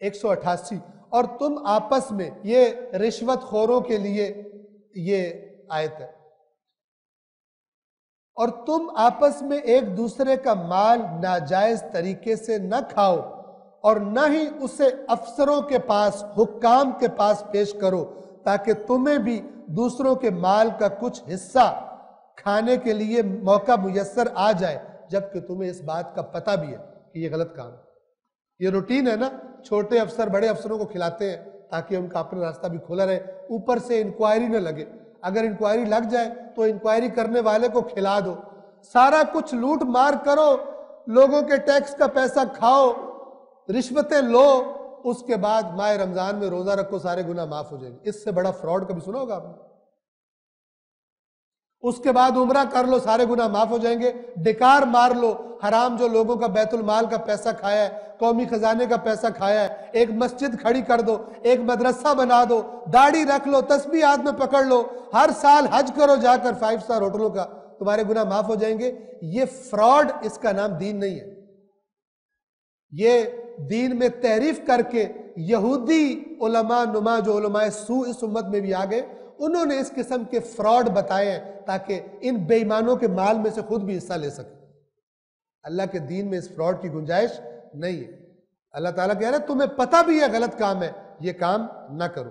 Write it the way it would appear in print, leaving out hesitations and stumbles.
188۔ اور تم آپس میں، یہ رشوت خوروں کے لیے یہ آیت ہے، اور تم آپس میں ایک دوسرے کا مال ناجائز طریقے سے نہ کھاؤ، اور نہ ہی اسے افسروں کے پاس، حکام کے پاس پیش کرو، تاکہ تمہیں بھی دوسروں کے مال کا کچھ حصہ کھانے کے لیے موقع میسر آ جائے، جبکہ تمہیں اس بات کا پتہ بھی ہے کہ یہ غلط کام ہے۔ یہ روٹین ہے نا، چھوٹے افسر بڑے افسروں کو کھلاتے ہیں تاکہ ان کا اپنا راستہ بھی کھلا رہے، اوپر سے انکوائری نہ لگے۔ اگر انکوائری لگ جائے تو انکوائری کرنے والے کو کھلا دو، سارا کچھ لوٹ مار کرو، لوگوں کے ٹیکس کا پیسہ کھاؤ، رشوتیں لو، اس کے بعد ماہ رمضان میں روزہ رکھو، سارے گناہ معاف ہو جائیں گے۔ اس سے بڑا فراڈ کبھی سنا ہوگا آپ نے؟ اس کے بعد عمرہ کر لو، سارے گناہ معاف ہو جائیں گے۔ ڈکار مار لو، حرام جو لوگوں کا بیت المال کا پیسہ کھایا ہے، قومی خزانے کا پیسہ کھایا ہے، ایک مسجد کھڑی کر دو، ایک مدرسہ بنا دو، داڑھی رکھ لو، تسبیح ہاتھ میں پکڑ لو، ہر سال حج کرو جا کر 5 اسٹار ہوٹلوں کا، تمہارے گناہ معاف ہو جائیں گے۔ یہ فراڈ، اس کا نام دین نہیں ہے۔ یہ دین میں تحریف کر کے یہودی علماء نما جو علماء سو اس امت میں بھی آ گئے، انہوں نے اس قسم کے فراڈ بتائے ہیں تاکہ ان بے ایمانوں کے مال میں سے خود بھی حصہ لے سکیں۔ اللہ کے دین میں اس فراڈ کی گنجائش نہیں ہے۔ اللہ تعالیٰ کہہ رہا ہے تمہیں پتہ بھی ہے غلط کام ہے، یہ کام نہ کرو۔